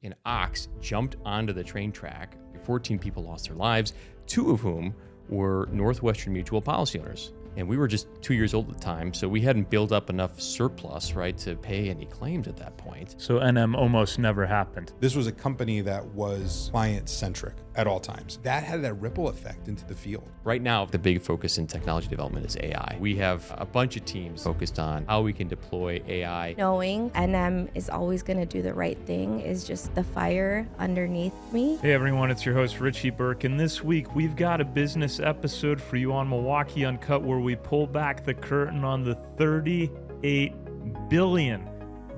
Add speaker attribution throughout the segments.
Speaker 1: an ox jumped onto the train track. 14 people lost their lives, 2 of whom were Northwestern Mutual policy owners. And we were just 2 years old at the time, so we hadn't built up enough surplus, right, to pay any claims at that point.
Speaker 2: So NM almost never happened.
Speaker 3: This was a company that was client-centric at all times. That had that ripple effect into the field.
Speaker 1: Right now, the big focus in technology development is AI. We have a bunch of teams focused on how we can deploy AI.
Speaker 4: Knowing NM is always going to do the right thing is just the fire underneath me.
Speaker 2: Hey everyone, it's your host Richie Burke, and this week we've got a business episode for you on Milwaukee Uncut where we pull back the curtain on the $38 billion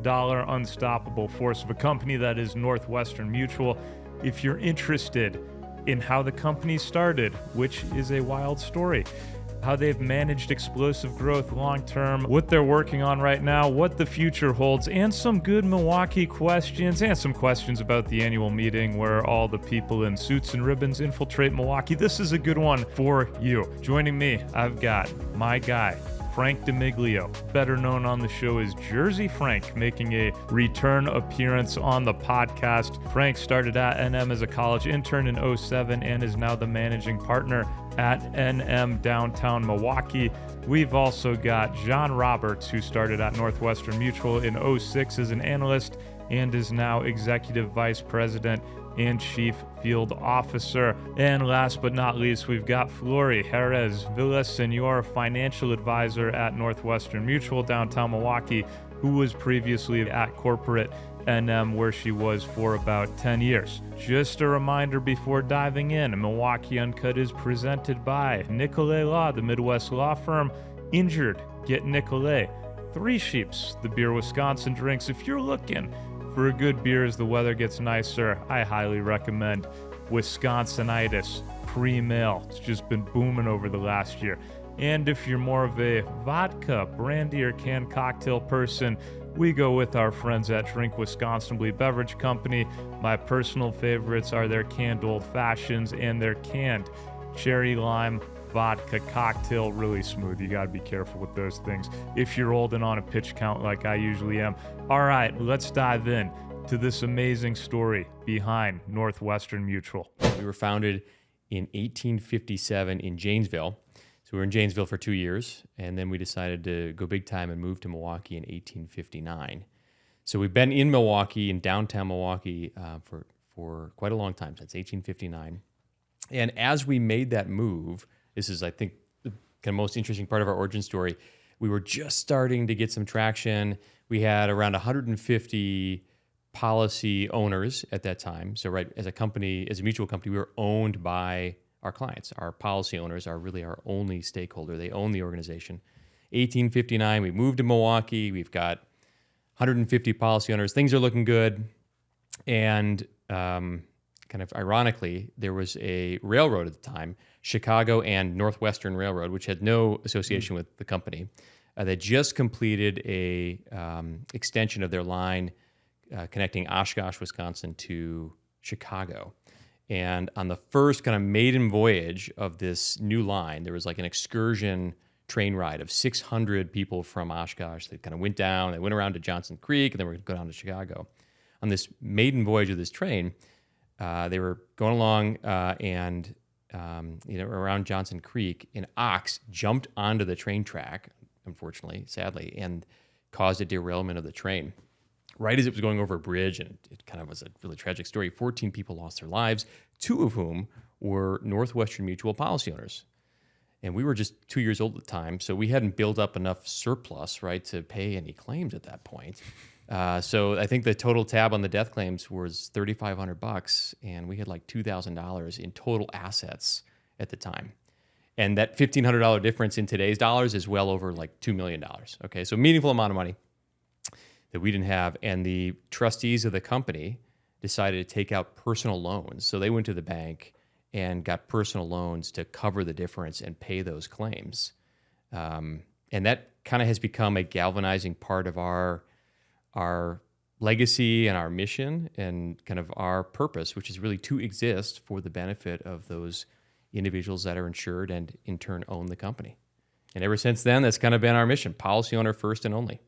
Speaker 2: unstoppable force of a company that is Northwestern Mutual. If you're interested in how the company started, which is a wild story, how they've managed explosive growth long-term, what they're working on right now, what the future holds, and some good Milwaukee questions, and some questions about the annual meeting where all the people in suits and ribbons infiltrate Milwaukee. This is a good one for you. Joining me, I've got my guy, Frank DeMiglio, better known on the show as Jersey Frank, making a return appearance on the podcast. Frank started at NM as a college intern in 2007 and is now the managing partner at NM downtown Milwaukee. We've also got John Roberts, who started at Northwestern Mutual in 2006 as an analyst and is now executive vice president and chief field officer. And last but not least, we've got Flory Jerez-Villasenor, financial advisor at Northwestern Mutual downtown Milwaukee, who was previously at corporate NM, where she was for about 10 years. Just a reminder before diving in, Milwaukee Uncut is presented by Nicolay Law, the Midwest law firm. Injured, get Nicolay. Three Sheeps, the beer Wisconsin drinks. If you're looking for a good beer as the weather gets nicer, I highly recommend Wisconsinitis Cream Ale. It's just been booming over the last year. And if you're more of a vodka, brandy, or canned cocktail person, we go with our friends at Drink Wisconsinly Beverage Company. My personal favorites are their canned old fashions and their canned cherry lime vodka cocktail. Really smooth. You got to be careful with those things if you're old and on a pitch count like I usually am. All right, let's dive in to this amazing story behind Northwestern Mutual.
Speaker 1: We were founded in 1857 in Janesville. So we were in Janesville for 2 years, and then we decided to go big time and move to Milwaukee in 1859. So we've been in Milwaukee, in downtown Milwaukee, for quite a long time, since 1859. And as we made that move, this is, I think, the kind of most interesting part of our origin story, we were just starting to get some traction. We had around 150 policy owners at that time. So right, as a company, as a mutual company, we were owned by our clients. Our policy owners are really our only stakeholder. They own the organization. 1859, we moved to Milwaukee. We've got 150 policy owners. Things are looking good. And kind of ironically, there was a railroad at the time, Chicago and Northwestern Railroad, which had no association with the company. They just completed a extension of their line connecting Oshkosh, Wisconsin to Chicago. And on the first kind of maiden voyage of this new line, there was like an excursion train ride of 600 people from Oshkosh. They kind of went down, they went around to Johnson Creek, and then we're going to go down to Chicago. On this maiden voyage of this train, they were going along and around Johnson Creek, an ox jumped onto the train track, unfortunately, sadly, and caused a derailment of the train. Right as it was going over a bridge, and it kind of was a really tragic story, 14 people lost their lives, 2 of whom were Northwestern Mutual policy owners. And we were just 2 years old at the time, so we hadn't built up enough surplus, right, to pay any claims at that point. So I think the total tab on the death claims was $3,500, and we had like $2,000 in total assets at the time. And that $1,500 difference in today's dollars is well over like $2 million. Okay, so meaningful amount of money that we didn't have. And the trustees of the company decided to take out personal loans. So they went to the bank and got personal loans to cover the difference and pay those claims. And that kind of has become a galvanizing part of our legacy and our mission and kind of our purpose, which is really to exist for the benefit of those individuals that are insured and in turn own the company. And ever since then, that's kind of been our mission, policy owner first and only.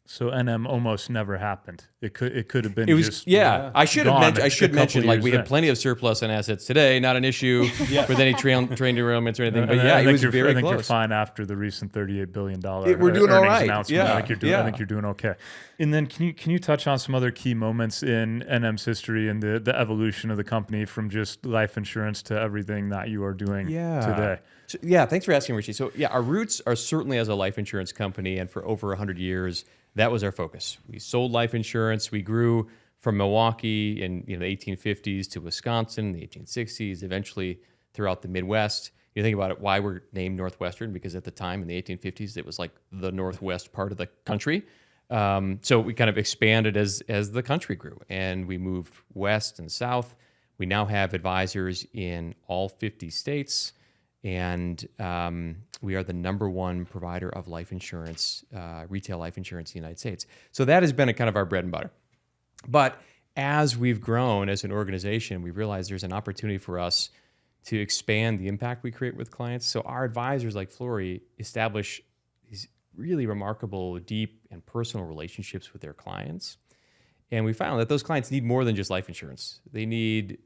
Speaker 2: So NM almost never happened. It could have been.
Speaker 1: It was
Speaker 2: just
Speaker 1: I should have
Speaker 2: gone
Speaker 1: mentioned. I
Speaker 2: a
Speaker 1: should
Speaker 2: couple
Speaker 1: mention like we
Speaker 2: years
Speaker 1: have plenty of surplus on assets today. Not an issue with any train derailments or anything. But
Speaker 2: I
Speaker 1: it
Speaker 2: think
Speaker 1: was very
Speaker 2: I think you're
Speaker 1: close.
Speaker 2: fine after the recent $38 billion
Speaker 1: We're doing all
Speaker 2: earnings
Speaker 1: right.
Speaker 2: announcement.
Speaker 1: Yeah.
Speaker 2: I think you're doing okay. And then can you touch on some other key moments in NM's history and the evolution of the company from just life insurance to everything that you are doing today?
Speaker 1: So, thanks for asking, Richie. So our roots are certainly as a life insurance company, and for over 100 years, that was our focus. We sold life insurance. We grew from Milwaukee in the 1850s to Wisconsin in the 1860s, eventually throughout the Midwest. You think about it, why we're named Northwestern, because at the time in the 1850s, it was like the Northwest part of the country. So we kind of expanded as the country grew, and we moved west and south. We now have advisors in all 50 states. And we are the number one provider of life insurance, retail life insurance in the United States. So that has been a kind of our bread and butter. But as we've grown as an organization, we realized there's an opportunity for us to expand the impact we create with clients. So our advisors like Flory establish these really remarkable, deep and personal relationships with their clients. And we found that those clients need more than just life insurance. They need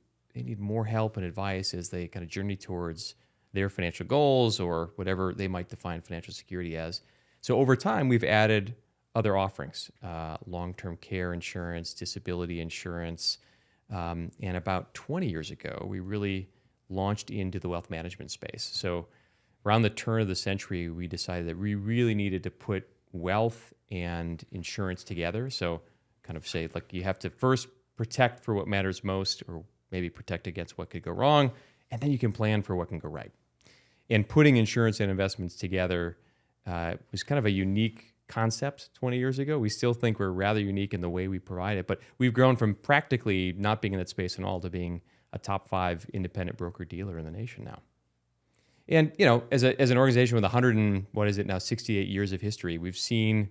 Speaker 1: more help and advice as they kind of journey towards their financial goals or whatever they might define financial security as. So over time, we've added other offerings, long-term care insurance, disability insurance. And about 20 years ago, we really launched into the wealth management space. So around the turn of the century, we decided that we really needed to put wealth and insurance together. So kind of say, like, you have to first protect for what matters most, or maybe protect against what could go wrong, and then you can plan for what can go right. And putting insurance and investments together was kind of a unique concept 20 years ago. We still think we're rather unique in the way we provide it, but we've grown from practically not being in that space at all to being a top 5 independent broker-dealer in the nation now. And as an organization with 68 years of history, we've seen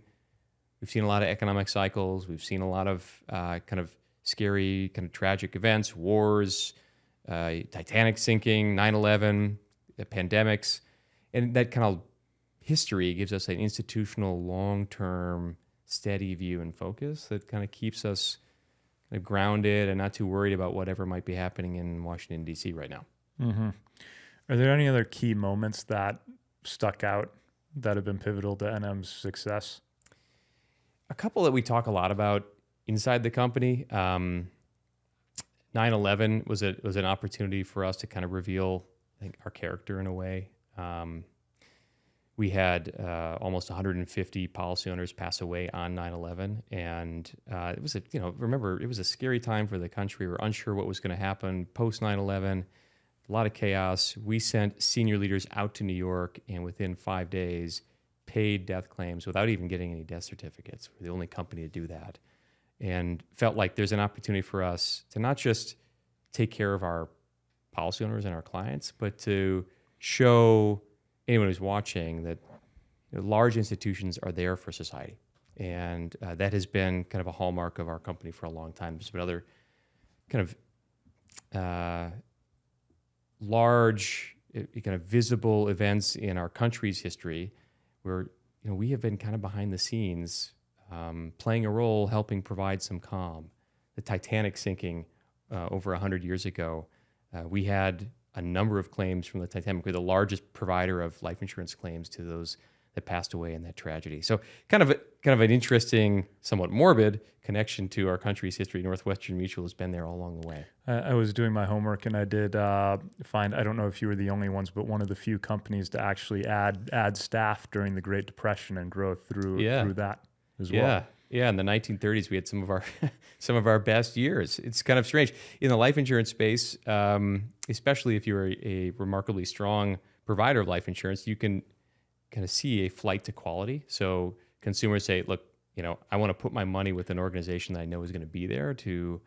Speaker 1: a lot of economic cycles. We've seen a lot of kind of scary, kind of tragic events, wars, Titanic sinking, 9/11, pandemics, and that kind of history gives us an institutional, long-term, steady view and focus that kind of keeps us kind of grounded and not too worried about whatever might be happening in Washington, D.C. right now.
Speaker 2: Mm-hmm. Are there any other key moments that stuck out that have been pivotal to NM's success?
Speaker 1: A couple that we talk a lot about inside the company. 9/11 was an opportunity for us to kind of reveal, I think, our character in a way. We had almost 150 policy owners pass away on 9/11, and it was remember, it was a scary time for the country. We were unsure what was going to happen post 9/11. A lot of chaos. We sent senior leaders out to New York, and within 5 days, paid death claims without even getting any death certificates. We're the only company to do that, and felt like there's an opportunity for us to not just take care of our policy owners and our clients, but to show anyone who's watching that large institutions are there for society. And that has been kind of a hallmark of our company for a long time. There's been other kind of large, kind of visible events in our country's history where we have been kind of behind the scenes, playing a role, helping provide some calm. The Titanic sinking over 100 years ago, we had a number of claims from the Titanic. We're the largest provider of life insurance claims to those that passed away in that tragedy. So kind of an interesting, somewhat morbid connection to our country's history. Northwestern Mutual has been there all along the way.
Speaker 2: I was doing my homework, and I did find, I don't know if you were the only ones, but one of the few companies to actually add staff during the Great Depression and growth through that as well.
Speaker 1: Yeah, in the 1930s, we had some of our best years. It's kind of strange. In the life insurance space, especially if you're a remarkably strong provider of life insurance, you can kind of see a flight to quality. So consumers say, look, I want to put my money with an organization that I know is going to be there to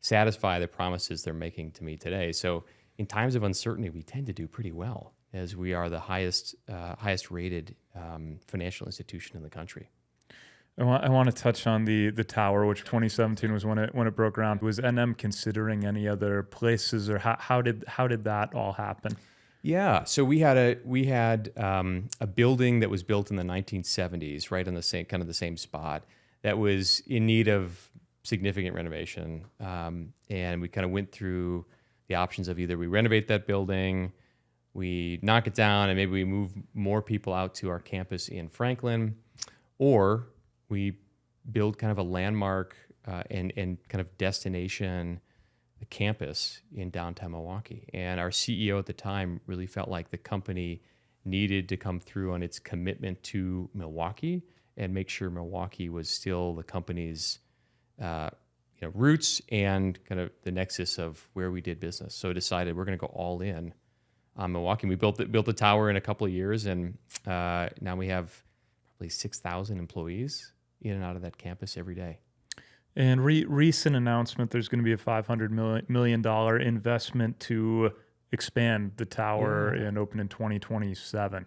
Speaker 1: satisfy the promises they're making to me today. So in times of uncertainty, we tend to do pretty well, as we are the highest rated financial institution in the country.
Speaker 2: I want to touch on the tower, which 2017 was when it broke ground. Was NM considering any other places, or how did that all happen?
Speaker 1: Yeah, so we had a building that was built in the 1970s, right on the same spot. that was in need of significant renovation. And we kind of went through the options of either we renovate that building, we knock it down, and maybe we move more people out to our campus in Franklin, or we build kind of a landmark and kind of destination campus in downtown Milwaukee. And our CEO at the time really felt like the company needed to come through on its commitment to Milwaukee and make sure Milwaukee was still the company's roots and kind of the nexus of where we did business. So decided we're going to go all in on Milwaukee. We built the tower in a couple of years, and now we have probably 6,000 employees in and out of that campus every day.
Speaker 2: And recent announcement, there's going to be a $500 million investment to expand the tower and open in 2027.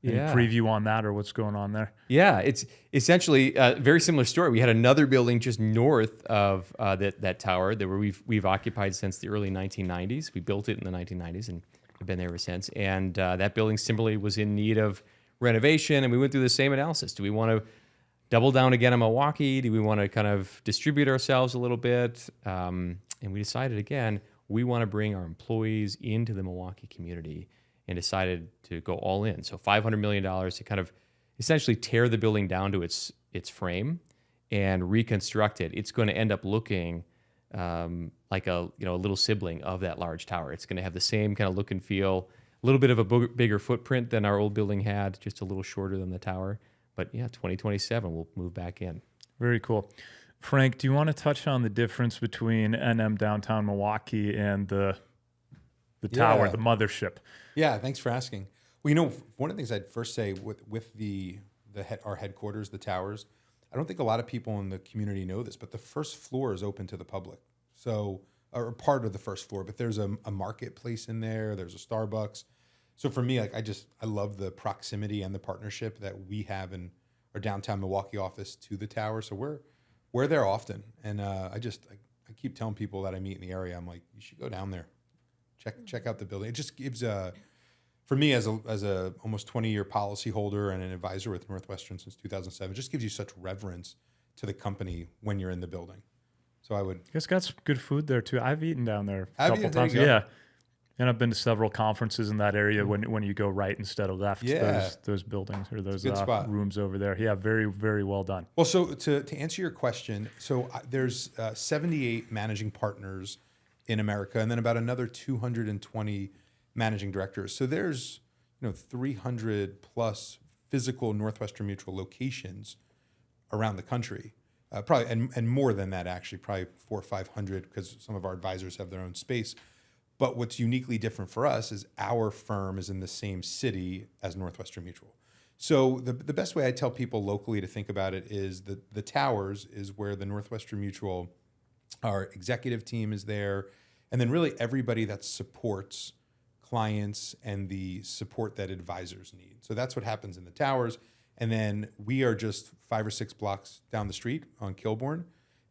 Speaker 2: Any preview on that or what's going on there?
Speaker 1: Yeah, it's essentially a very similar story. We had another building just north of that tower that we've occupied since the early 1990s. We built it in the 1990s and have been there ever since. And that building simply was in need of renovation, and we went through the same analysis. Do we want to double down again in Milwaukee? Do we want to kind of distribute ourselves a little bit? And we decided, again, we want to bring our employees into the Milwaukee community and decided to go all in. So $500 million to kind of essentially tear the building down to its frame and reconstruct it. It's going to end up looking like a little sibling of that large tower. It's going to have the same kind of look and feel, a little bit of a bigger footprint than our old building had, just a little shorter than the tower. But yeah, 2027, we'll move back in.
Speaker 2: Very cool. Frank, do you want to touch on the difference between NM Downtown Milwaukee and the tower, the mothership?
Speaker 3: Yeah, thanks for asking. Well, one of the things I'd first say with our headquarters, the towers, I don't think a lot of people in the community know this, but the first floor is open to the public. So, or part of the first floor, but there's a marketplace in there. There's a Starbucks. So for me, I love the proximity and the partnership that we have in our downtown Milwaukee office to the tower. So we're there often, and I keep telling people that I meet in the area, I'm like, you should go down there, check out the building. It just gives for me as a almost 20-year policyholder and an advisor with Northwestern since 2007, it just gives you such reverence to the company when you're in the building. So I would.
Speaker 2: You guys got some good food there too. I've eaten down there a couple times.
Speaker 3: Yeah.
Speaker 2: And I've been to several conferences in that area when you go right instead of left.
Speaker 3: Yeah.
Speaker 2: Those buildings or those rooms over there. Yeah, very, very well done.
Speaker 3: Well, so to answer your question, so there's 78 managing partners in America, and then about another 220 managing directors. So there's 300 plus physical Northwestern Mutual locations around the country. Probably and more than that, actually, probably 400 or 500, because some of our advisors have their own space. But what's uniquely different for us is our firm is in the same city as Northwestern Mutual. So the best way I tell people locally to think about it is the towers is where the Northwestern Mutual, our executive team is there, and then really everybody that supports clients and the support that advisors need. So that's what happens in the towers. And then we are just 5 or 6 blocks down the street on Kilbourne.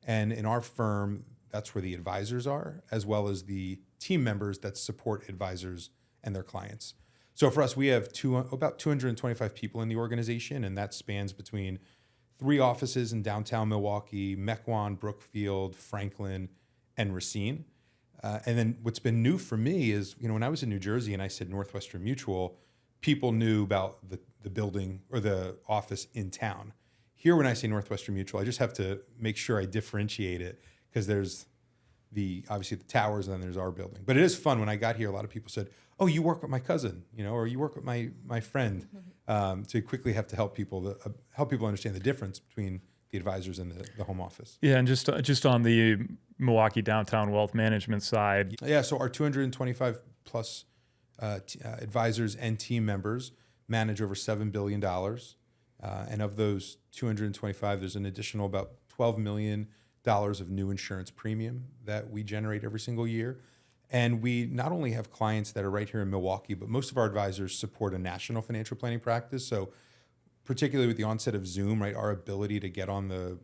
Speaker 3: And in our firm, that's where the advisors are, as well as the team members that support advisors and their clients. So for us, we have about 225 people in the organization, and that spans between 3 offices in downtown Milwaukee, Mequon, Brookfield, Franklin, and Racine. And then what's been new for me is, when I was in New Jersey and I said Northwestern Mutual, people knew about the building or the office in town. Here, when I say Northwestern Mutual, I just have to make sure I differentiate it, because there's obviously the towers, and then there's our building. But it is fun. When I got here, a lot of people said, "Oh, you work with my cousin, or you work with my friend," to quickly have to help people understand the difference between the advisors and the home office.
Speaker 2: Yeah, and just on the Milwaukee Downtown Wealth Management side.
Speaker 3: Yeah, so our 225 plus advisors and team members manage over $7 billion. And of those 225, there's an additional about $12 million of new insurance premium that we generate every single year. And we not only have clients that are right here in Milwaukee, but most of our advisors support a national financial planning practice. So particularly with the onset of Zoom, right, our ability to get on the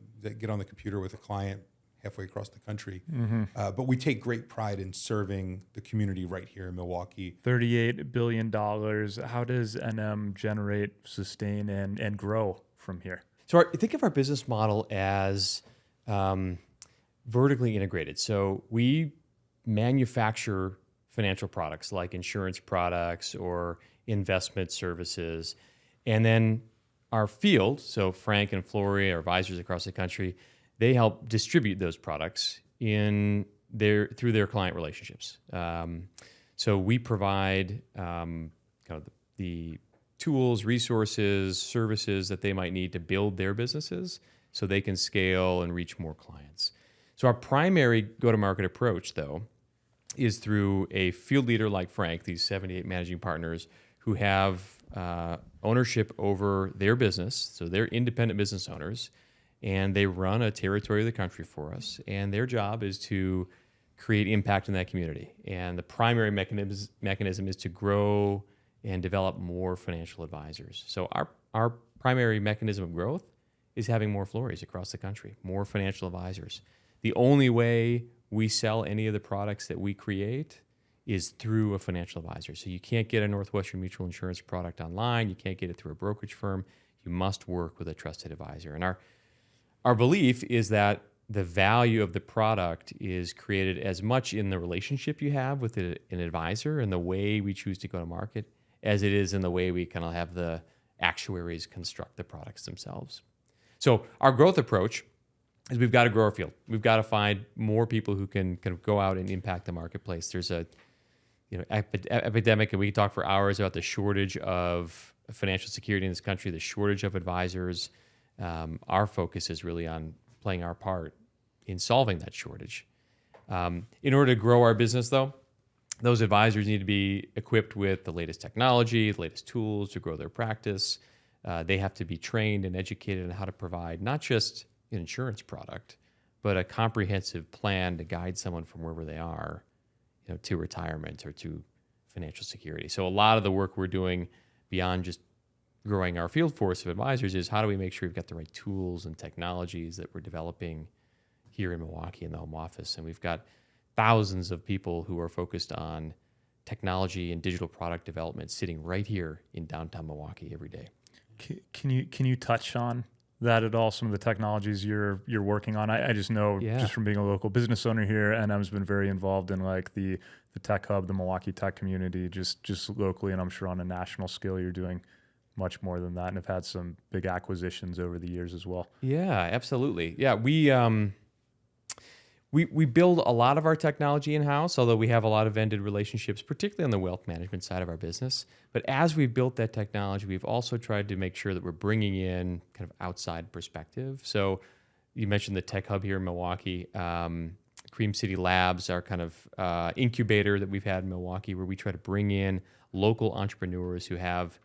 Speaker 3: computer with a client halfway across the country. But we take great pride in serving the community right here in Milwaukee.
Speaker 2: $38 billion. How does NM generate, sustain, and grow from here?
Speaker 1: So think of our business model as vertically integrated. So we manufacture financial products like insurance products or investment services. And then our field, so Frank and Flory, our advisors across the country, they help distribute those products through their client relationships. So we provide kind of the tools, resources, services that they might need to build their businesses so they can scale and reach more clients. So our primary go-to-market approach, though, is through a field leader like Frank, these 78 managing partners who have ownership over their business. So they're independent business owners, and they run a territory of the country for us. And their job is to create impact in that community. And the primary mechanism is to grow and develop more financial advisors. So our primary mechanism of growth is having more Florys across the country, more financial advisors. The only way we sell any of the products that we create is through a financial advisor. So you can't get a Northwestern Mutual insurance product online. You can't get it through a brokerage firm. You must work with a trusted advisor. And our belief is that the value of the product is created as much in the relationship you have with an advisor and the way we choose to go to market as it is in the way we kind of have the actuaries construct the products themselves. So our growth approach is we've got to grow our field. We've got to find more people who can kind of go out and impact the marketplace. There's a epidemic, and we can talk for hours about the shortage of financial security in this country, the shortage of advisors. Our focus is really on playing our part in solving that shortage. In order to grow our business, though, those advisors need to be equipped with the latest technology, the latest tools to grow their practice. They have to be trained and educated on how to provide not just an insurance product, but a comprehensive plan to guide someone from wherever they are, to retirement or to financial security. So a lot of the work we're doing beyond just growing our field force of advisors is how do we make sure we've got the right tools and technologies that we're developing here in Milwaukee in the home office. And we've got thousands of people who are focused on technology and digital product development sitting right here in downtown Milwaukee every day.
Speaker 2: Can you touch on that at all? Some of the technologies you're working on. I just know just from being a local business owner here, and I've been very involved in like the tech hub, the Milwaukee tech community, just locally, and I'm sure on a national scale you're doing much more than that, and have had some big acquisitions over the years as well.
Speaker 1: Yeah, absolutely. Yeah, we build a lot of our technology in-house, although we have a lot of vended relationships, particularly on the wealth management side of our business. But as we've built that technology, we've also tried to make sure that we're bringing in kind of outside perspective. So you mentioned the tech hub here in Milwaukee. Cream City Labs, our kind of incubator that we've had in Milwaukee, where we try to bring in local entrepreneurs who have,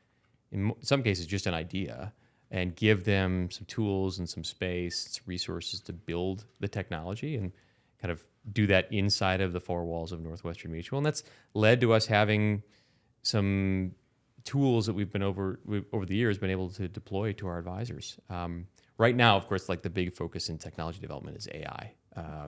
Speaker 1: in some cases, just an idea, and give them some tools and some space, some resources to build the technology and kind of do that inside of the four walls of Northwestern Mutual. And that's led to us having some tools that we've been over the years been able to deploy to our advisors. Right now, of course, like the big focus in technology development is AI.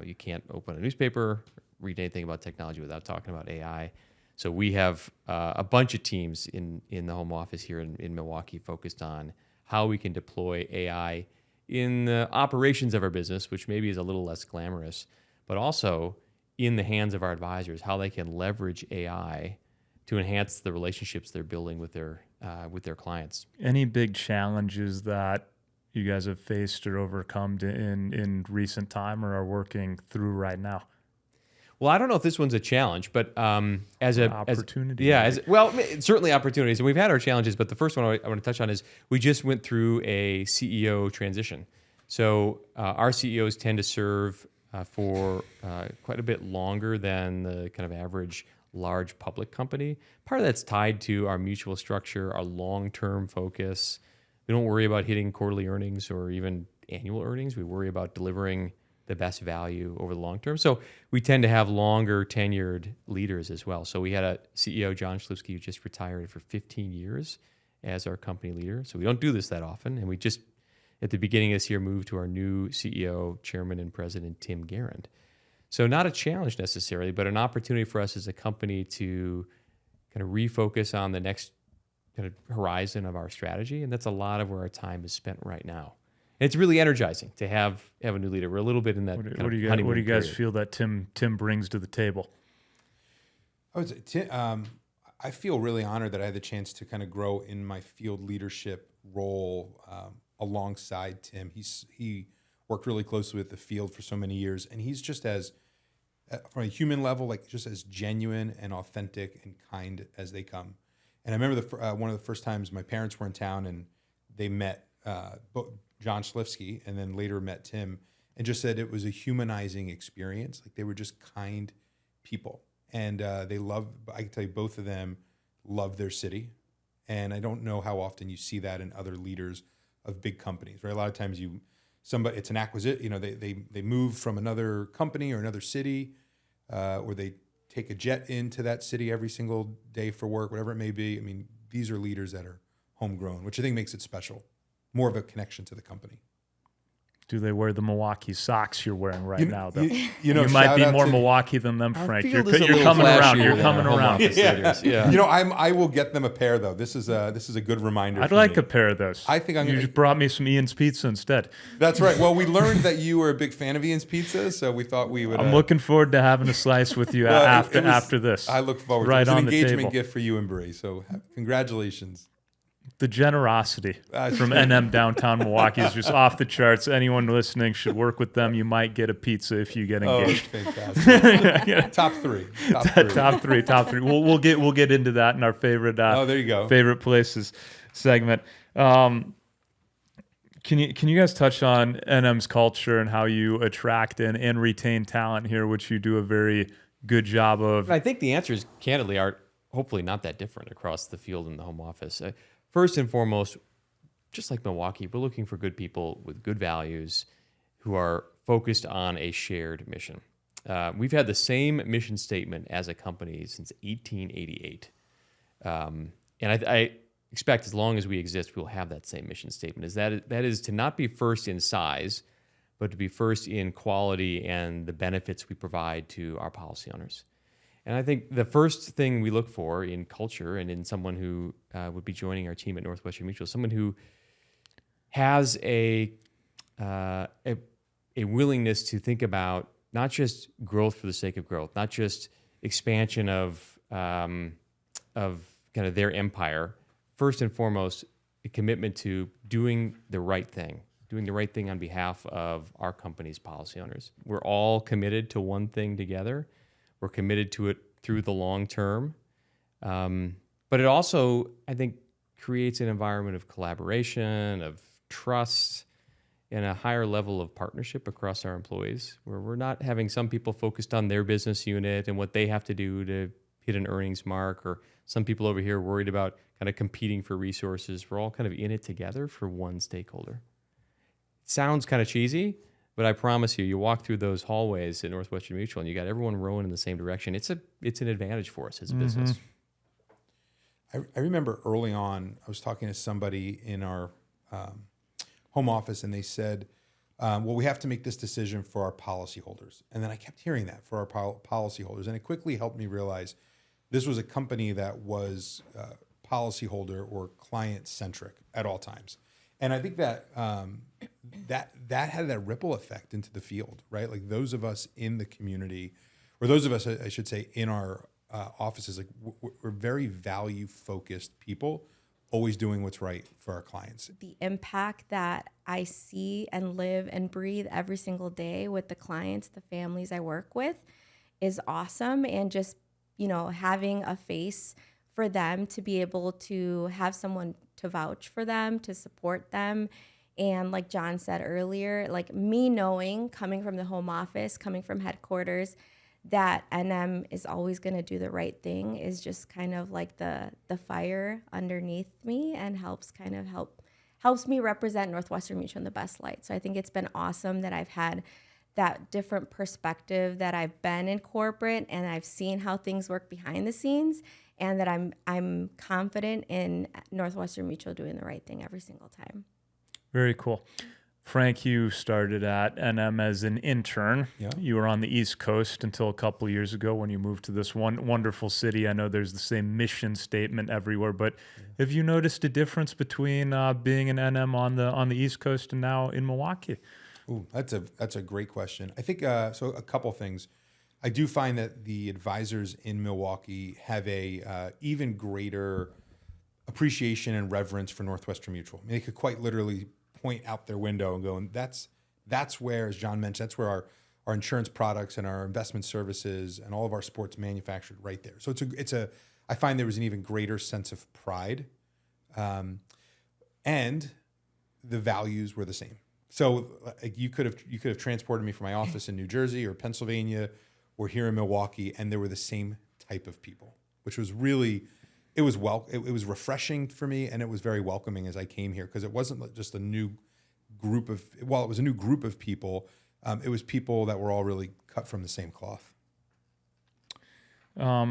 Speaker 1: You can't open a newspaper, read anything about technology without talking about AI. So we have a bunch of teams in the home office here in Milwaukee focused on how we can deploy AI in the operations of our business, which maybe is a little less glamorous, but also in the hands of our advisors, how they can leverage AI to enhance the relationships they're building with their clients.
Speaker 2: Any big challenges that you guys have faced or overcome in recent time or are working through right now?
Speaker 1: Well, I don't know if this one's a challenge, but as an
Speaker 2: opportunity.
Speaker 1: Certainly opportunities. And we've had our challenges, but the first one I want to touch on is we just went through a CEO transition. So our CEOs tend to serve for quite a bit longer than the kind of average large public company. Part of that's tied to our mutual structure, our long-term focus. We don't worry about hitting quarterly earnings or even annual earnings. We worry about delivering the best value over the long term. So we tend to have longer tenured leaders as well. So we had a CEO, John Schliffsky, who just retired for 15 years as our company leader. So we don't do this that often. And we just, at the beginning of this year, moved to our new CEO, Chairman and President, Tim Garand. So not a challenge necessarily, but an opportunity for us as a company to kind of refocus on the next kind of horizon of our strategy. And that's a lot of where our time is spent right now. it's really energizing to have a new leader. We're a little bit in that
Speaker 2: What
Speaker 1: kind
Speaker 2: do
Speaker 1: of
Speaker 2: you
Speaker 1: honeymoon
Speaker 2: guys
Speaker 1: period.
Speaker 2: feel that Tim brings to the table?
Speaker 3: I would say, I feel really honored that I had the chance to kind of grow in my field leadership role alongside Tim. He worked really closely with the field for so many years, and he's just as, from a human level, like just as genuine and authentic and kind as they come. And I remember one of the first times my parents were in town, and they met John Schlifsky, and then later met Tim, and just said it was a humanizing experience. Like they were just kind people. And I can tell you, both of them love their city. And I don't know how often you see that in other leaders of big companies, right? A lot of times it's an acquisition, they move from another company or another city, or they take a jet into that city every single day for work, whatever it may be. I mean, these are leaders that are homegrown, which I think makes it special, more of a connection to the company.
Speaker 2: Do they wear the Milwaukee socks you're wearing right now, though?
Speaker 3: You
Speaker 2: might be more Milwaukee than them,
Speaker 1: Our
Speaker 2: Frank.
Speaker 1: field
Speaker 2: You're
Speaker 1: is a little
Speaker 2: coming around.
Speaker 1: flashier
Speaker 2: You're
Speaker 1: than
Speaker 2: coming
Speaker 1: our home
Speaker 2: around.
Speaker 1: office leaders. Yeah.
Speaker 3: I will get them a pair though. This is a good reminder.
Speaker 2: I'd
Speaker 3: for
Speaker 2: like
Speaker 3: me.
Speaker 2: a pair of those.
Speaker 3: I think
Speaker 2: you just brought me some Ian's Pizza instead.
Speaker 3: That's right. Well, we learned that you were a big fan of Ian's Pizza, so we thought we would.
Speaker 2: I'm looking forward to having a slice with you after this.
Speaker 3: I look forward
Speaker 2: right
Speaker 3: to it. It's
Speaker 2: on
Speaker 3: an
Speaker 2: the
Speaker 3: engagement
Speaker 2: table.
Speaker 3: gift for you and Bree. So congratulations.
Speaker 2: The generosity from NM Downtown Milwaukee is just off the charts. Anyone listening should work with them. You might get a pizza if you get engaged.
Speaker 3: Fantastic. Top three.
Speaker 2: Top three. We'll get into that in our favorite.
Speaker 3: There you go.
Speaker 2: Favorite places segment. Can you guys touch on NM's culture and how you attract and retain talent here, which you do a very good job of?
Speaker 1: I think the answers, candidly, are hopefully not that different across the field and the home office. First and foremost, just like Milwaukee, we're looking for good people with good values who are focused on a shared mission. We've had the same mission statement as a company since 1888. And I expect as long as we exist, we'll have that same mission statement. That is to not be first in size, but to be first in quality and the benefits we provide to our policy owners. And I think the first thing we look for in culture and in someone who would be joining our team at Northwestern Mutual, someone who has a willingness to think about not just growth for the sake of growth, not just expansion of kind of their empire. First and foremost, a commitment to doing the right thing on behalf of our company's policy owners. We're all committed to one thing together. We're committed to it through the long term. But it also, I think, creates an environment of collaboration, of trust, and a higher level of partnership across our employees, where we're not having some people focused on their business unit and what they have to do to hit an earnings mark, or some people over here worried about kind of competing for resources. We're all kind of in it together for one stakeholder. It sounds kind of cheesy, but I promise you walk through those hallways at Northwestern Mutual and you got everyone rowing in the same direction. It's an advantage for us as a business.
Speaker 3: I remember early on, I was talking to somebody in our home office, and they said, well, we have to make this decision for our policyholders. And then I kept hearing that, for our policyholders. And it quickly helped me realize this was a company that was policyholder or client-centric at all times. And I think that that had that ripple effect into the field, right? Like those of us in the community, or those of us, I should say, in our offices, like we're very value-focused people, always doing what's right for our clients.
Speaker 4: The impact that I see and live and breathe every single day with the clients, the families I work with, is awesome. And just, having a face for them, to be able to have someone to vouch for them, to support them. And like John said earlier, like me knowing, coming from the home office, coming from headquarters, that NM is always going to do the right thing is just kind of like the fire underneath me, and helps me represent Northwestern Mutual in the best light. So I think it's been awesome that I've had that different perspective, that I've been in corporate and I've seen how things work behind the scenes, and that I'm confident in Northwestern Mutual doing the right thing every single time.
Speaker 2: Very cool. Frank, you started at NM as an intern.
Speaker 3: Yeah.
Speaker 2: You were on the East Coast until a couple of years ago when you moved to this wonderful city. I know there's the same mission statement everywhere, but have you noticed a difference between being an NM on the East Coast and now in Milwaukee?
Speaker 3: Ooh, that's a great question. I think so. A couple things. I do find that the advisors in Milwaukee have a even greater appreciation and reverence for Northwestern Mutual. I mean, they could quite literally point out their window and go, and that's where, as John mentioned, that's where our insurance products and our investment services and all of our sports manufactured right there. So I find there was an even greater sense of pride, and the values were the same. So you could have transported me from my office in New Jersey or Pennsylvania or here in Milwaukee, and there were the same type of people, which was really, it was refreshing for me, and it was very welcoming as I came here, because it wasn't just a new group of, while it was a new group of people, it was people that were all really cut from the same cloth.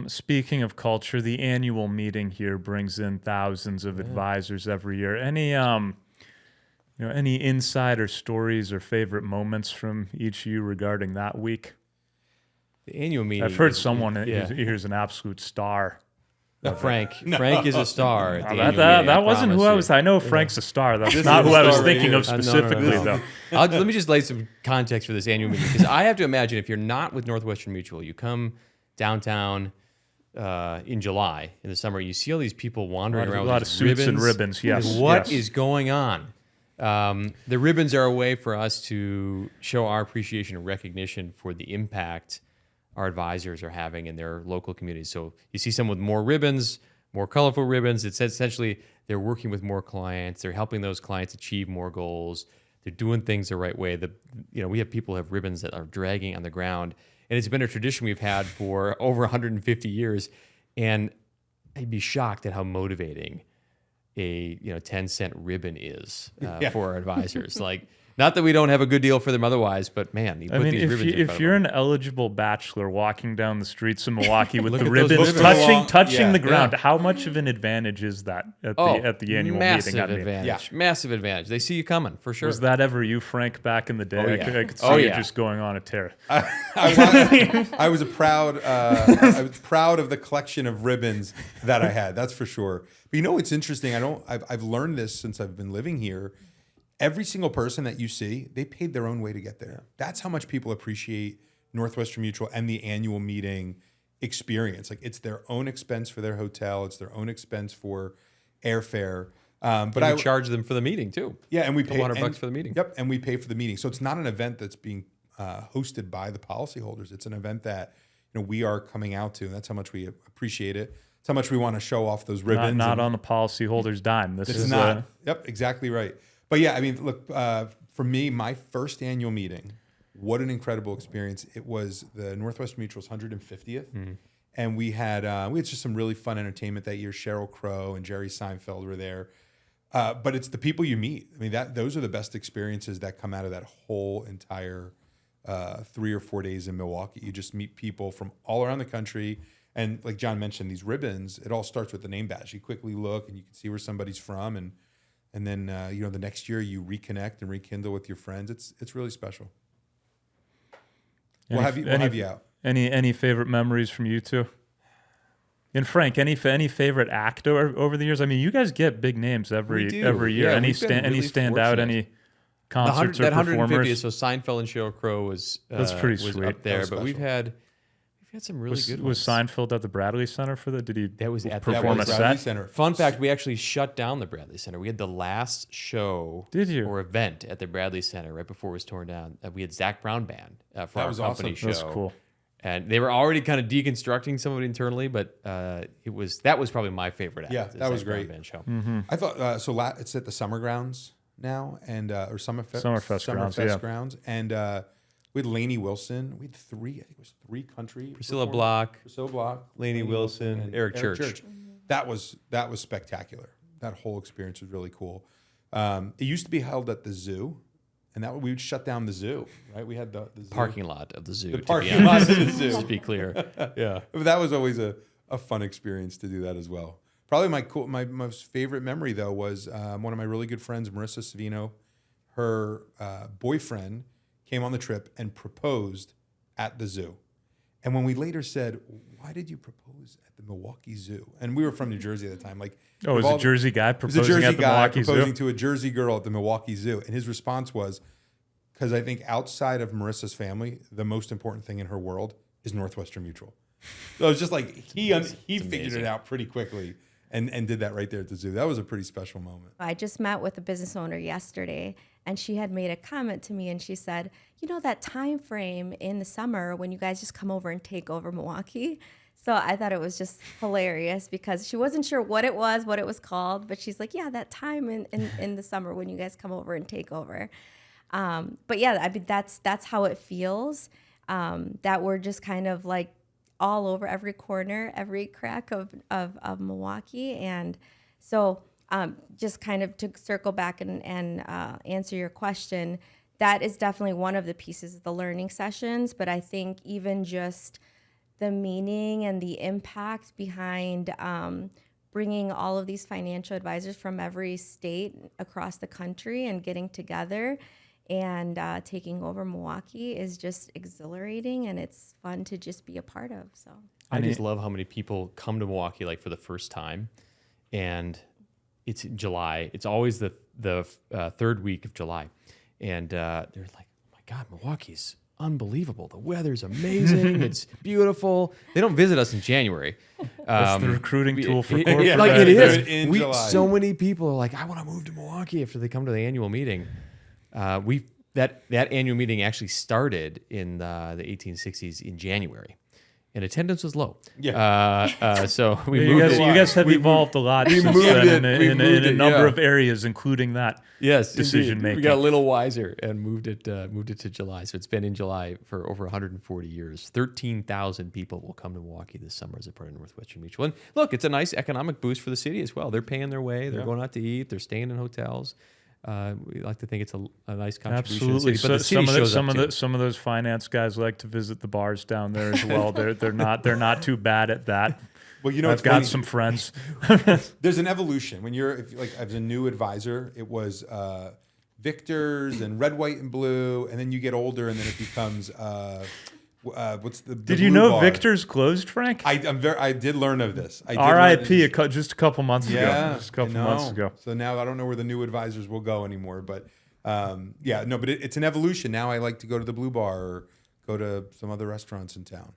Speaker 2: Speaking of culture, the annual meeting here brings in thousands of advisors every year. Any insider stories or favorite moments from each of you regarding that week?
Speaker 1: The annual meeting.
Speaker 2: I've heard someone here's an absolute star.
Speaker 1: Frank. Frank is a star. At the annual meeting,
Speaker 2: that wasn't who I was. I know Frank's a star. That's not who I was thinking of specifically, though.
Speaker 1: Let me just lay some context for this annual meeting, because I have to imagine if you're not with Northwestern Mutual, you come downtown in July in the summer, you see all these people wandering around with
Speaker 2: a lot of suits and ribbons. Yes.
Speaker 1: What is going on? The ribbons are a way for us to show our appreciation and recognition for the impact our advisors are having in their local communities. So you see someone with more ribbons, more colorful ribbons. It's essentially they're working with more clients. They're helping those clients achieve more goals. They're doing things the right way. We have people who have ribbons that are dragging on the ground, and it's been a tradition we've had for over 150 years. And I'd be shocked at how motivating a 10-cent ribbon is for our advisors. Like, not that we don't have a good deal for them otherwise, but man, these ribbons in front of
Speaker 2: if you're
Speaker 1: them.
Speaker 2: an eligible bachelor walking down the streets of Milwaukee with
Speaker 1: Look
Speaker 2: the
Speaker 1: at those
Speaker 2: ribbons
Speaker 1: ribbons.
Speaker 2: touching the ground, how much of an advantage is that at the annual
Speaker 1: massive
Speaker 2: meeting?
Speaker 1: Advantage. Massive advantage. They see you coming for sure.
Speaker 2: Was that ever you, Frank, back in the day?
Speaker 1: Oh, yeah.
Speaker 2: I could see you just going on a tear.
Speaker 3: I was proud of the collection of ribbons that I had. That's for sure. But it's interesting. I've learned this since I've been living here. Every single person that you see, they paid their own way to get there. That's how much people appreciate Northwestern Mutual and the annual meeting experience. Like, it's their own expense for their hotel. It's their own expense for airfare. But I charge
Speaker 1: them for the meeting too.
Speaker 3: Yeah, and we pay
Speaker 1: $100 for the meeting.
Speaker 3: Yep, and we pay for the meeting. So it's not an event that's being hosted by the policyholders. It's an event that we are coming out to, and that's how much we appreciate it. It's how much we want to show off those ribbons.
Speaker 2: Not on the policyholders' dime. This is
Speaker 3: not. Yep, exactly right. But yeah, I mean, look, for me, my first annual meeting, what an incredible experience. It was the Northwestern Mutual's 150th. And we had just some really fun entertainment that year. Sheryl Crow and Jerry Seinfeld were there. But it's the people you meet. I mean, those are the best experiences that come out of that whole entire 3 or 4 days in Milwaukee. You just meet people from all around the country. And like John mentioned, these ribbons, it all starts with the name badge. You quickly look and you can see where somebody's from. And then, the next year you reconnect and rekindle with your friends. It's really special. We'll have you out.
Speaker 2: Any favorite memories from you two? And Frank, any favorite act over the years? I mean, you guys get big names every year.
Speaker 1: Yeah,
Speaker 2: any stand out? Any concerts or performers?
Speaker 1: So Seinfeld and Sheryl Crow was
Speaker 2: that's pretty sweet
Speaker 1: up there, but we've had some really good ones.
Speaker 2: Was Seinfeld at the Bradley Center for that? Did he?
Speaker 1: That was at
Speaker 2: perform
Speaker 1: the
Speaker 2: a
Speaker 3: Bradley
Speaker 2: set?
Speaker 3: Center.
Speaker 1: Fun fact: we actually shut down the Bradley Center. We had the last show, or event at the Bradley Center right before it was torn down. We had Zach Brown Band for our company show.
Speaker 2: That's cool.
Speaker 1: And they were already kind of deconstructing some of it internally, but that was probably my favorite act.
Speaker 3: Yeah, that was great.
Speaker 1: Band show.
Speaker 2: Mm-hmm.
Speaker 3: I thought it's at the Summer Grounds now, and or Summerfest grounds, and we had Lainey Wilson. We had three country.
Speaker 1: Priscilla Block,
Speaker 3: Lainey
Speaker 1: Wilson, and Eric Church.
Speaker 3: Mm-hmm. That was spectacular. That whole experience was really cool. It used to be held at the zoo. And we would shut down the zoo, right? We had the zoo.
Speaker 1: Parking lot of the zoo.
Speaker 3: The parking lot of the zoo.
Speaker 1: To be clear. Yeah.
Speaker 3: But that was always a fun experience to do that as well. Probably my most favorite memory, though, was one of my really good friends, Marissa Savino. her boyfriend came on the trip and proposed at the zoo. And when we later said, why did you propose at the Milwaukee Zoo? And we were from New Jersey at the time. Like,
Speaker 2: Oh, it was a Jersey guy proposing at the Milwaukee Zoo?
Speaker 3: proposing to a Jersey girl at the Milwaukee Zoo. And his response was, because I think outside of Marissa's family, the most important thing in her world is Northwestern Mutual. So it was just like he figured it out pretty quickly and did that right there at the zoo. That was a pretty special moment.
Speaker 4: I just met with a business owner yesterday, and she had made a comment to me, and she said, you know, that time frame in the summer when you guys just come over and take over Milwaukee. So I thought it was just hilarious because she wasn't sure what it was called, but she's like, yeah, that time in the summer when you guys come over and take over. But yeah, I mean, that's how it feels, that we're just kind of like all over every corner, every crack of Milwaukee. And so just kind of to circle back and answer your question, that is definitely one of the pieces of the learning sessions. But I think even just the meaning and the impact behind bringing all of these financial advisors from every state across the country and getting together and taking over Milwaukee is just exhilarating, and it's fun to just be a part of. So
Speaker 1: I just love how many people come to Milwaukee like for the first time, and it's July. It's always the third week of July, and they're like, "Oh my God, Milwaukee's unbelievable. The weather's amazing. It's beautiful." They don't visit us in January.
Speaker 2: That's the recruiting tool for corporate.
Speaker 1: Yeah, like it is.
Speaker 3: In July.
Speaker 1: So many people are like, "I want to move to Milwaukee" after they come to the annual meeting. That annual meeting actually started in the 1860s in January, and attendance was low.
Speaker 3: Yeah.
Speaker 1: So we
Speaker 2: You
Speaker 1: moved
Speaker 2: guys,
Speaker 1: it.
Speaker 2: you guys have evolved a lot since
Speaker 1: moved
Speaker 2: then
Speaker 1: it.
Speaker 2: in
Speaker 1: We moved
Speaker 2: a
Speaker 1: it,
Speaker 2: number
Speaker 1: yeah.
Speaker 2: of areas, including that.
Speaker 1: Yes,
Speaker 2: decision
Speaker 1: indeed.
Speaker 2: making.
Speaker 1: We got a little wiser and moved it to July. So it's been in July for over 140 years. 13,000 people will come to Milwaukee this summer as a part of Northwestern Mutual. And look, it's a nice economic boost for the city as well. They're paying their way. They're going out to eat. They're staying in hotels. We like to think it's a nice contribution.
Speaker 2: Absolutely.
Speaker 1: To the city, but the city shows up too.
Speaker 2: Some of those finance guys like to visit the bars down there as well. They're not too bad at that.
Speaker 3: Well, you know,
Speaker 2: I've got some friends.
Speaker 3: There's an evolution. When you're as a new advisor, it was Victor's and red, white, and blue, and then you get older, and then it becomes what's the
Speaker 2: Did you
Speaker 3: blue
Speaker 2: know
Speaker 3: bar.
Speaker 2: Victor's closed, Frank?
Speaker 3: I did learn of this.
Speaker 2: R.I.P. Just a couple months ago.
Speaker 3: Yeah,
Speaker 2: Just a couple
Speaker 3: I
Speaker 2: months
Speaker 3: know.
Speaker 2: ago.
Speaker 3: So now I don't know where the new advisors will go anymore. But but it's an evolution. Now I like to go to the Blue Bar or go to some other restaurants in town.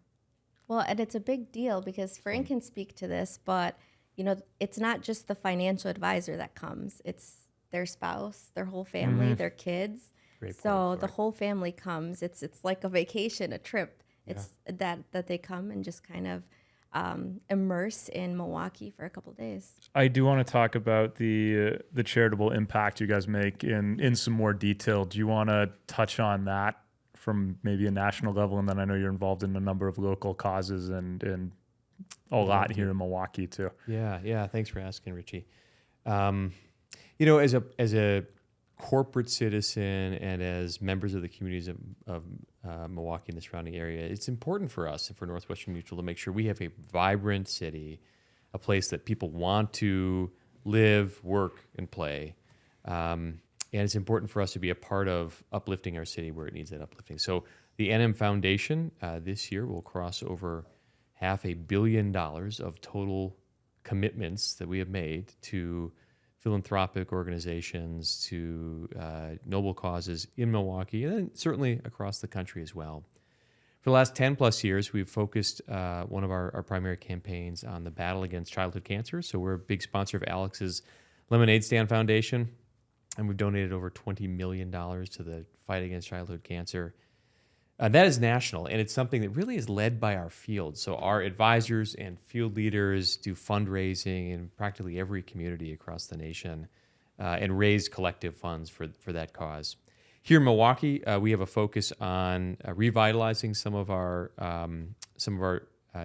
Speaker 4: well, and it's a big deal because Frank can speak to this, but you know, it's not just the financial advisor that comes. It's their spouse, their whole family, their kids.
Speaker 1: Great point,
Speaker 4: So the
Speaker 1: Lori.
Speaker 4: whole family comes. It's like a vacation, a trip. It's that they come and just kind of immerse in Milwaukee for a couple of days.
Speaker 2: I do want to talk about the charitable impact you guys make in some more detail. Do you want to touch on that from maybe a national level? And then I know you're involved in a number of local causes and a lot here in Milwaukee too.
Speaker 1: Yeah. Thanks for asking, Richie. You know, as a corporate citizen and as members of the communities of Milwaukee and the surrounding area, it's important for us and for Northwestern Mutual to make sure we have a vibrant city, a place that people want to live, work, and play. And it's important for us to be a part of uplifting our city where it needs that uplifting. So the NM Foundation this year will cross over $500 million of total commitments that we have made to philanthropic organizations, to noble causes in Milwaukee, and then certainly across the country as well. For the last 10 plus years, we've focused one of our primary campaigns on the battle against childhood cancer. So we're a big sponsor of Alex's Lemonade Stand Foundation, and we've donated over $20 million to the fight against childhood cancer. That is national, and it's something that really is led by our field. So our advisors and field leaders do fundraising in practically every community across the nation and raise collective funds for that cause. Here in Milwaukee, we have a focus on revitalizing some of our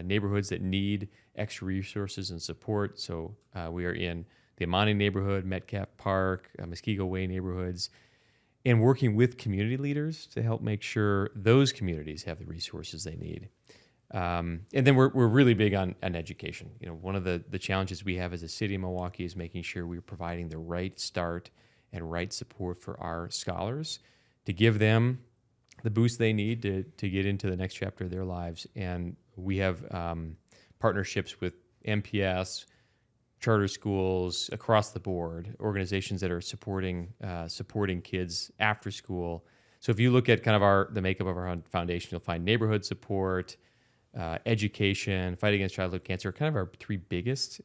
Speaker 1: neighborhoods that need extra resources and support. So we are in the Amani neighborhood, Metcalf Park, Muskego Way neighborhoods, and working with community leaders to help make sure those communities have the resources they need. And then we're really big on education. You know, one of the challenges we have as a city of Milwaukee is making sure we're providing the right start and right support for our scholars to give them the boost they need to get into the next chapter of their lives. And we have partnerships with MPS, charter schools across the board, organizations that are supporting kids after school. So if you look at kind of the makeup of our foundation, you'll find neighborhood support, education, fight against childhood cancer, kind of our three biggest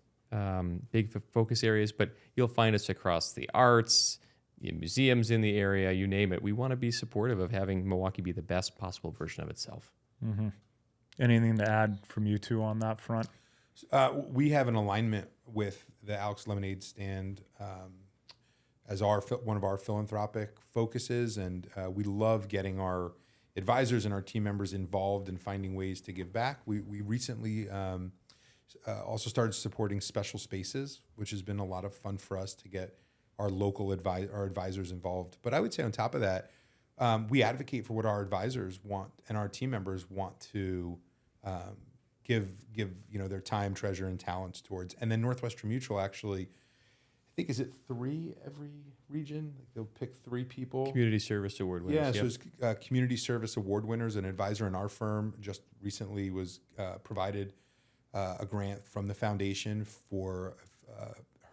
Speaker 1: big focus areas. But you'll find us across the arts, museums in the area, you name it. We want to be supportive of having Milwaukee be the best possible version of itself.
Speaker 2: Mm-hmm. Anything to add from you two on that front?
Speaker 3: We have an alignment with the Alex Lemonade Stand as one of our philanthropic focuses, and we love getting our advisors and our team members involved in finding ways to give back. We recently also started supporting special spaces, which has been a lot of fun for us to get our local advisors involved. But I would say on top of that, we advocate for what our advisors want and our team members want to give their time, treasure, and talents towards. And then Northwestern Mutual actually, I think, is it 3 every region? They'll pick 3 people.
Speaker 1: Community Service Award winners.
Speaker 3: Yeah,
Speaker 1: Yep.
Speaker 3: so it's Community Service Award winners. An advisor in our firm just recently was provided a grant from the foundation for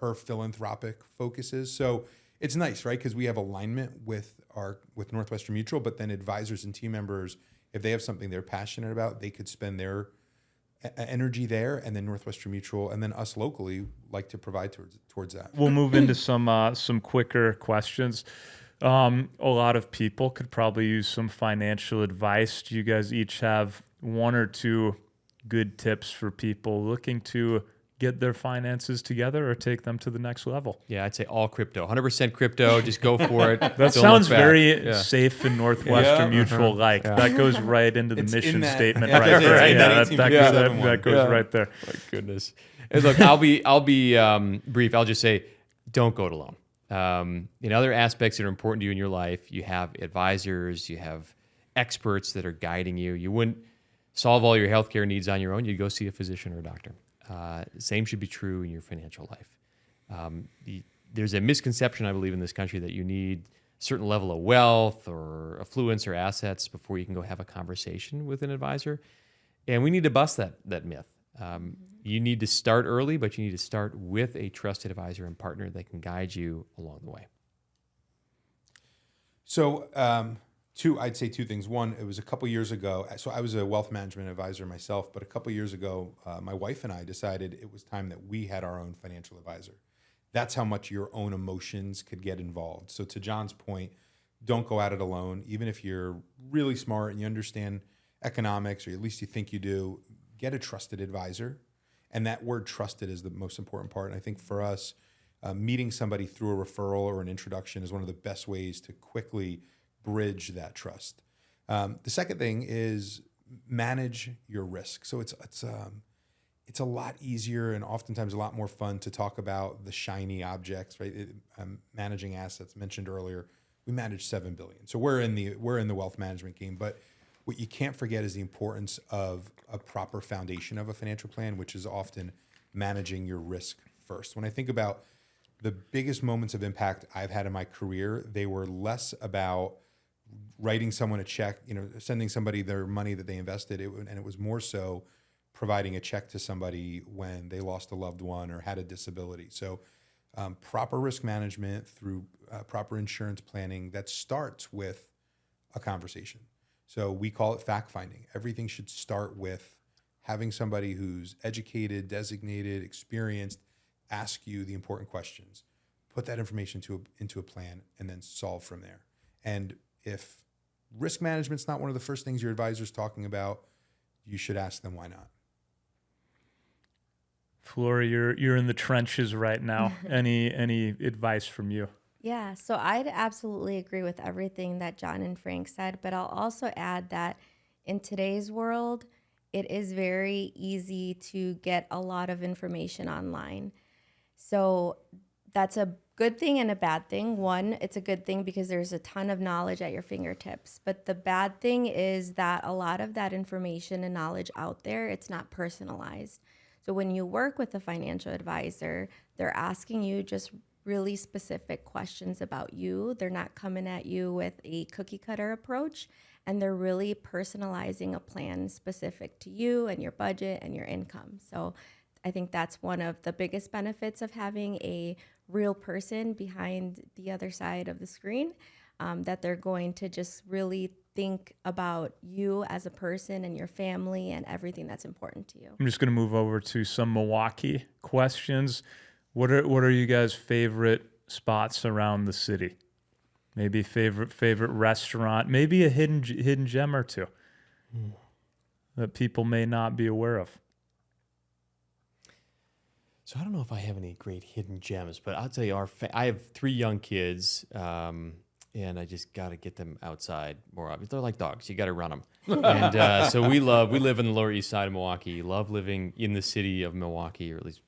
Speaker 3: her philanthropic focuses. So it's nice, right? Because we have alignment with Northwestern Mutual, but then advisors and team members, if they have something they're passionate about, they could spend their energy there, and then Northwestern Mutual, and then us locally like to provide towards that.
Speaker 2: We'll move into some quicker questions. A lot of people could probably use some financial advice. Do you guys each have 1 or 2 good tips for people looking to get their finances together or take them to the next level?
Speaker 1: Yeah, I'd say all crypto, 100% crypto. Just go for it.
Speaker 2: That sounds very safe and Northwestern Mutual like. Yeah. That goes right into the mission statement right there. That goes right there.
Speaker 1: My goodness. And look, I'll be brief. I'll just say, don't go it alone. In other aspects that are important to you in your life, you have advisors, you have experts that are guiding you. You wouldn't solve all your healthcare needs on your own. You'd go see a physician or a doctor. Same should be true in your financial life. There's a misconception, I believe, in this country that you need a certain level of wealth or affluence or assets before you can go have a conversation with an advisor. And we need to bust that myth. You need to start early, but you need to start with a trusted advisor and partner that can guide you along the way.
Speaker 3: So I'd say 2 things. One, it was a couple years ago. So I was a wealth management advisor myself, but a couple years ago, my wife and I decided it was time that we had our own financial advisor. That's how much your own emotions could get involved. So to John's point, don't go at it alone. Even if you're really smart and you understand economics, or at least you think you do, get a trusted advisor. And that word trusted is the most important part. And I think for us, meeting somebody through a referral or an introduction is one of the best ways to quickly bridge that trust. The second thing is manage your risk. So it's a lot easier and oftentimes a lot more fun to talk about the shiny objects, right? Managing assets, mentioned earlier, we manage $7 billion. So we're in the wealth management game. But what you can't forget is the importance of a proper foundation of a financial plan, which is often managing your risk first. When I think about the biggest moments of impact I've had in my career, they were less about writing someone a check, sending somebody their money that they invested, and it was more so providing a check to somebody when they lost a loved one or had a disability. So proper risk management through proper insurance planning, that starts with a conversation. So we call it fact finding. Everything should start with having somebody who's educated, designated, experienced, ask you the important questions, put that information into a plan, and then solve from there. And if risk management's not one of the first things your advisor's talking about, you should ask them why not.
Speaker 2: Flora, you're in the trenches right now. Any advice from you?
Speaker 4: Yeah, so I'd absolutely agree with everything that John and Frank said, but I'll also add that in today's world, it is very easy to get a lot of information online. So that's a good thing and a bad thing. One, it's a good thing because there's a ton of knowledge at your fingertips. But the bad thing is that a lot of that information and knowledge out there, it's not personalized. So when you work with a financial advisor, they're asking you just really specific questions about you. They're not coming at you with a cookie cutter approach, and they're really personalizing a plan specific to you and your budget and your income. So I think that's one of the biggest benefits of having a real person behind the other side of the screen, that they're going to just really think about you as a person and your family and everything that's important to you.
Speaker 2: I'm just going to move over to some Milwaukee questions. What are you guys' favorite spots around the city? Maybe favorite restaurant, maybe a hidden gem or two that people may not be aware of.
Speaker 1: So I don't know if I have any great hidden gems, but I'll tell you, I have 3 young kids, and I just got to get them outside more often. They're like dogs; you got to run them. And so we live in the Lower East Side of Milwaukee. Love living in the city of Milwaukee, or at least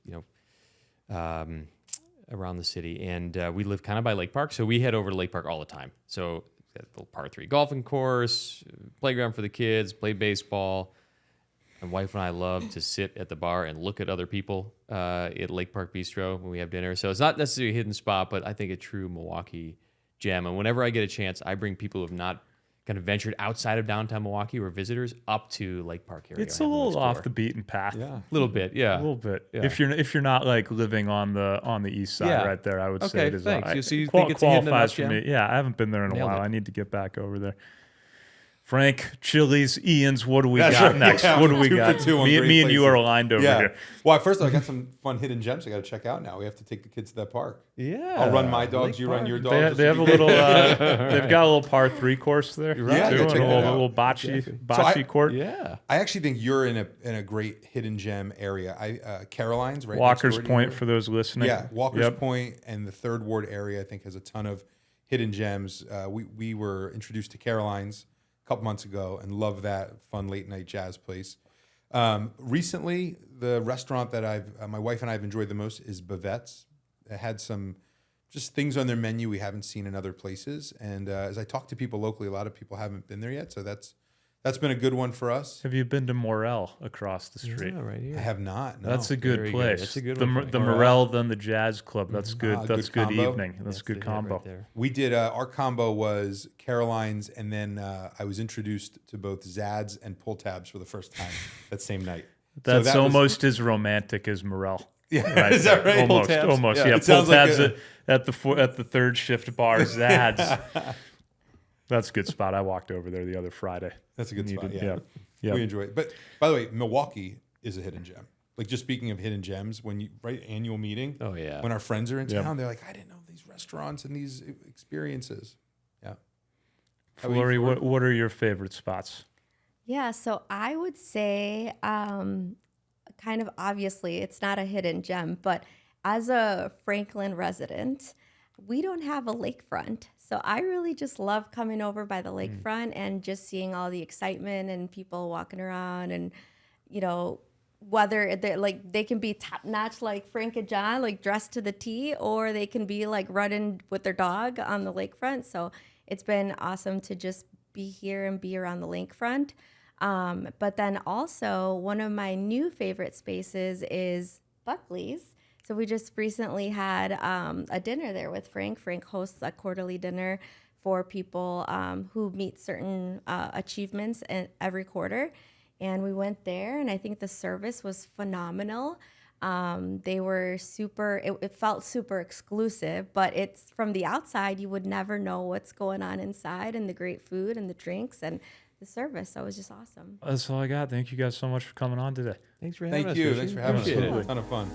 Speaker 1: around the city. And we live kind of by Lake Park, so we head over to Lake Park all the time. So got a little par 3 golfing course, playground for the kids, play baseball. My wife and I love to sit at the bar and look at other people at Lake Park Bistro when we have dinner. So it's not necessarily a hidden spot, but I think a true Milwaukee gem. And whenever I get a chance, I bring people who have not kind of ventured outside of downtown Milwaukee or visitors up to Lake Park area.
Speaker 2: It's a little off the beaten path.
Speaker 3: Yeah.
Speaker 1: A little bit, yeah.
Speaker 2: A little bit.
Speaker 1: Yeah.
Speaker 2: If you're not like living on the east side right there, I would say it is.
Speaker 1: Thanks. So you think it's a hidden
Speaker 2: qualifies
Speaker 1: enough
Speaker 2: for me. Yeah, I haven't been there in a
Speaker 1: Nailed
Speaker 2: while.
Speaker 1: it.
Speaker 2: I need to get back over there. Frank, Chili's, Ian's, what do we
Speaker 3: That's
Speaker 2: got
Speaker 3: right.
Speaker 2: next?
Speaker 3: Yeah,
Speaker 2: What do we
Speaker 3: 2 for
Speaker 2: got?
Speaker 3: 2 on
Speaker 2: Me
Speaker 3: great
Speaker 2: and you
Speaker 3: places.
Speaker 2: are aligned over here.
Speaker 3: Well, first of all, I got some fun hidden gems I got to check out now. We have to take the kids to that park.
Speaker 1: Yeah.
Speaker 3: I'll run my dogs,
Speaker 1: Lake
Speaker 3: you run
Speaker 1: Park.
Speaker 3: your dogs.
Speaker 2: They have a little. They've got a little par 3 course there.
Speaker 3: right. Yeah,
Speaker 2: too,
Speaker 3: go
Speaker 2: and
Speaker 3: check
Speaker 2: a
Speaker 3: that out.
Speaker 2: little bocce court.
Speaker 1: Yeah.
Speaker 3: I actually think you're in a great hidden gem area. Caroline's right
Speaker 2: Walker's
Speaker 3: next door to
Speaker 2: Point
Speaker 3: you.
Speaker 2: for those listening.
Speaker 3: Yeah, Walker's
Speaker 2: Yep.
Speaker 3: Point and the 3rd Ward area, I think, has a ton of hidden gems. We were introduced to Caroline's a couple months ago and love that fun late night jazz place. Recently, the restaurant that my wife and I have enjoyed the most is Bavette's. It had some just things on their menu we haven't seen in other places. And as I talk to people locally, a lot of people haven't been there yet. So that's been a good one for us.
Speaker 2: Have you been to Morel across the street?
Speaker 1: Yeah, right
Speaker 3: I
Speaker 1: here.
Speaker 3: have not. No.
Speaker 2: That's a good
Speaker 1: Very good.
Speaker 2: place.
Speaker 1: That's a good
Speaker 2: the
Speaker 1: one,
Speaker 2: Mo-
Speaker 1: Frank.
Speaker 2: the
Speaker 3: Morel.
Speaker 2: Morel, then the Jazz Club. That's good. That's
Speaker 3: good
Speaker 2: good
Speaker 3: combo.
Speaker 2: evening. That's
Speaker 1: Yes,
Speaker 2: good
Speaker 1: they have
Speaker 2: combo.
Speaker 1: right there.
Speaker 3: We did our combo was Caroline's, and then I was introduced to both Zad's and Pull Tabs for the first time that same night. So
Speaker 2: That's
Speaker 3: that was-
Speaker 2: almost as romantic as Morel.
Speaker 3: Yeah,
Speaker 2: Right
Speaker 3: is that
Speaker 2: there.
Speaker 3: right?
Speaker 2: Almost,
Speaker 3: Pull Tabs?
Speaker 2: almost.
Speaker 3: Yeah,
Speaker 2: Yeah,
Speaker 3: it
Speaker 2: Pull
Speaker 3: sounds like
Speaker 2: Tabs at the 3rd shift bar. Zads. That's a good spot. I walked over there the other Friday.
Speaker 3: That's a good spot.
Speaker 2: Needed-
Speaker 3: Yeah.
Speaker 2: yeah.
Speaker 3: We enjoy it. But by the way, Milwaukee is a hidden gem. Like, just speaking of hidden gems, when you annual meeting,
Speaker 1: Oh, yeah.
Speaker 3: when our friends are in
Speaker 2: Yeah.
Speaker 3: town, they're like, I didn't know these restaurants and these experiences. Yeah. How about you,
Speaker 2: Flory,
Speaker 3: Flory?
Speaker 2: what are your favorite spots?
Speaker 4: Yeah, so I would say, kind of obviously, it's not a hidden gem, but as a Franklin resident, we don't have a lakefront. So I really just love coming over by the lakefront and just seeing all the excitement and people walking around, and, whether they can be top notch like Frank and John, like dressed to the T, or they can be like running with their dog on the lakefront. So it's been awesome to just be here and be around the lakefront. But then also one of my new favorite spaces is Buckley's. So we just recently had a dinner there with Frank. Frank hosts a quarterly dinner for people who meet certain achievements every quarter. And we went there, and I think the service was phenomenal. They were it felt super exclusive, but it's from the outside, you would never know what's going on inside, and the great food and the drinks and the service. So it was just awesome.
Speaker 2: That's all I got. Thank you guys so much for coming on today.
Speaker 1: Thanks for having
Speaker 3: Thank
Speaker 1: us.
Speaker 3: you.
Speaker 1: Richie.
Speaker 3: Thanks for having us. It
Speaker 1: Appreciate
Speaker 3: was
Speaker 1: it.
Speaker 3: a ton of fun.